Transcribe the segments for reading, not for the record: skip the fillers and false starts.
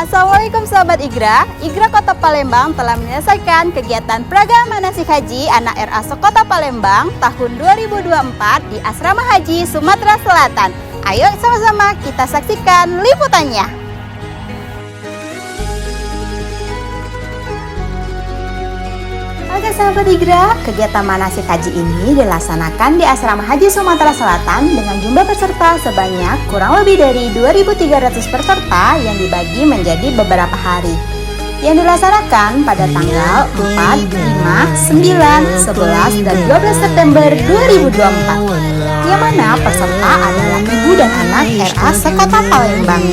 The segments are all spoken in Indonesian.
Assalamualaikum Sobat Igra. Igra Kota Palembang telah menyelesaikan kegiatan Praga Manasik Haji anak RA Sekota Palembang tahun 2024 di Asrama Haji Sumatera Selatan. Ayo sama-sama kita saksikan liputannya. Oke sahabat Igra, kegiatan manasik haji ini dilaksanakan di Asrama Haji Sumatera Selatan dengan jumlah peserta sebanyak kurang lebih dari 2.300 peserta yang dibagi menjadi beberapa hari. Yang dilaksanakan pada tanggal 4, 5, 9, 11, dan 12 September 2024. Yang mana peserta adalah ibu dan anak RA Sekota Palembang.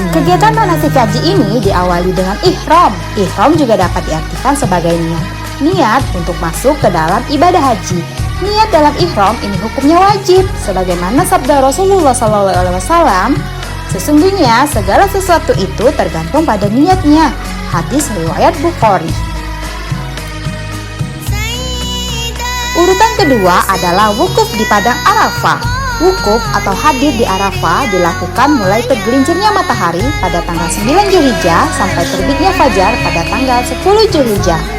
Kegiatan manasik haji ini diawali dengan ihram. Ihram juga dapat diartikan sebagai niat. Niat untuk masuk ke dalam ibadah haji. Niat dalam ihram ini hukumnya wajib, sebagaimana sabda Rasulullah SAW. Sesungguhnya segala sesuatu itu tergantung pada niatnya. Hadis riwayat Bukhari. Urutan kedua adalah wukuf di padang Arafah. Wukuf atau hadir di Arafah dilakukan mulai tergelincirnya matahari pada tanggal 9 Zulhijjah sampai terbitnya fajar pada tanggal 10 Zulhijjah.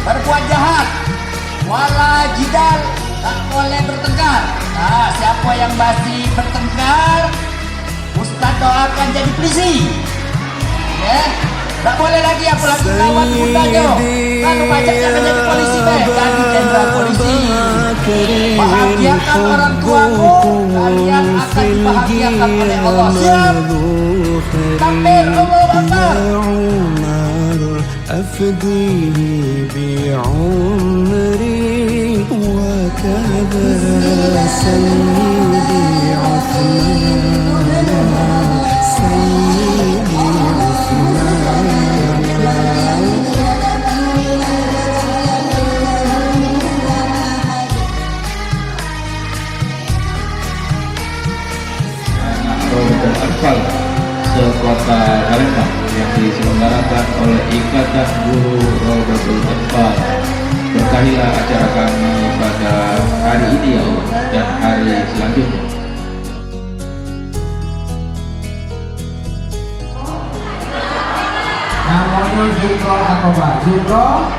Berbuat jahat, wala jidal, tak boleh bertengkar. Nah, siapa yang masih bertengkar, Ustaz doakan jadi polisi. Ya, tak boleh lagi apalagi kawan mudanya. Kalau pajak jangan jadi polisi deh, jadi jenderal polisi. Bahagiakan orang tuamu, kalian akan dibahagiakan oleh Allah. Siap? Takbir, Allahu Akbar. أفديه بعمري وكذا سيدي عثمان سيدي Arfal Sekota Palembang yang diselenggarakan oleh Ikatan Guru Rodatul Atfal. Berkahilah acara kami pada hari ini ya Allah, dan hari selanjutnya. Namanya Jumroh Aqobah. Jumroh,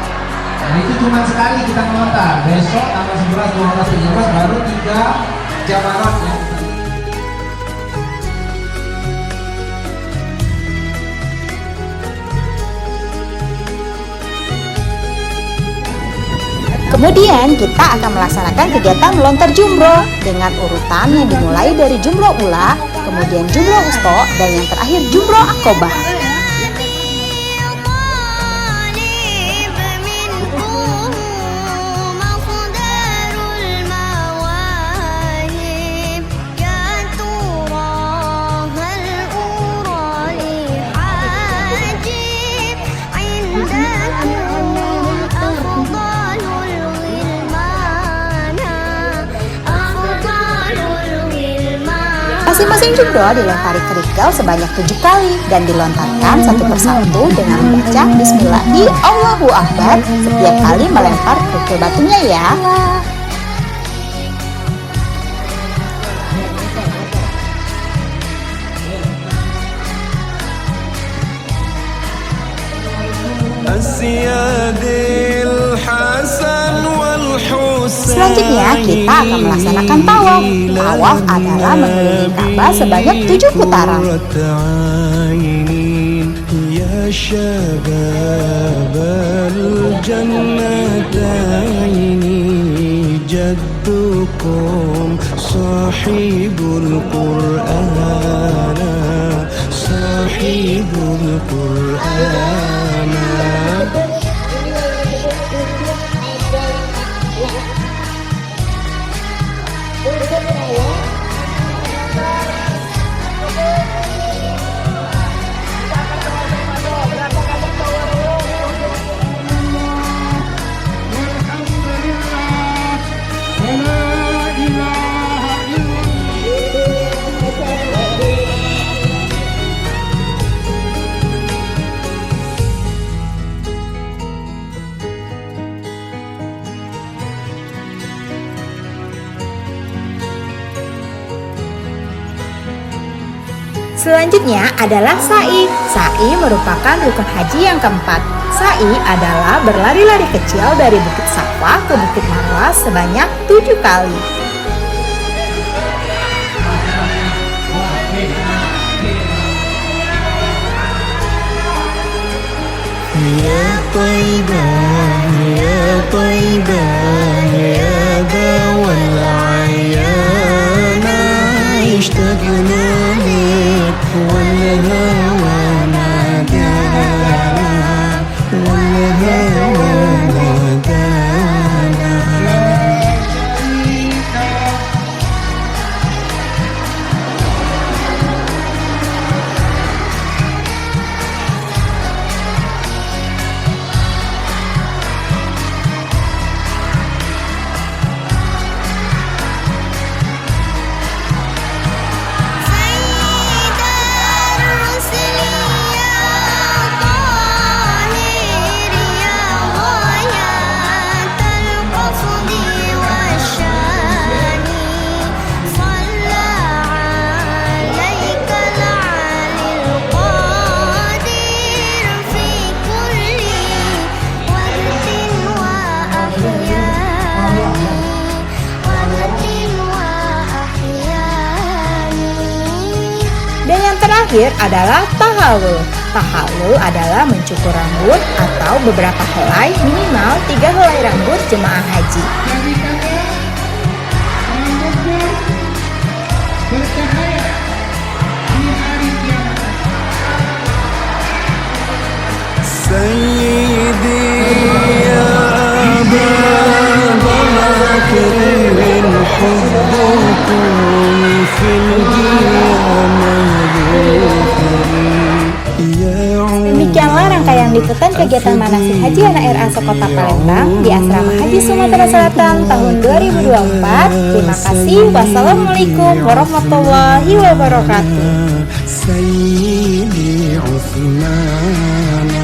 dan itu cuma sekali kita melontar. Besok tanggal 11, 12, 13 baru 3 jamarat yang Kemudian kita akan melaksanakan kegiatan melontar jumroh dengan urutan yang dimulai dari jumroh ula, kemudian jumroh wusta, dan yang terakhir jumroh akobah. Masing-masing jumroh dilempari kerikil sebanyak 7 kali dan dilontarkan satu persatu dengan membaca Bismillah di Allahu Akbar setiap kali melempar kerikil batunya ya. Selanjutnya kita akan melaksanakan tawaf. Tawaf adalah mengelilingi Ka'bah sebanyak 7 putaran. Selanjutnya adalah sa'i. Sa'i merupakan rukun haji yang keempat. Sa'i adalah berlari-lari kecil dari Bukit Safa ke Bukit Marwah sebanyak 7 kali. يا طيبة يا طيبة يا ذوى العيان اشتقنا لك والهوى نادانا والهوى نادانا. Dan yang terakhir adalah tahallul. Tahallul adalah mencukur rambut atau beberapa helai, minimal 3 helai rambut jemaah haji. سيدي يا أبا بكر حبكم في القيامة Demikianlah rangkaian liputan kegiatan manasik haji anak RA Sekota Palembang di Asrama Haji Sumatera Selatan tahun 2024. Terima kasih. Wassalamualaikum warahmatullahi wabarakatuh. سيدي عثمان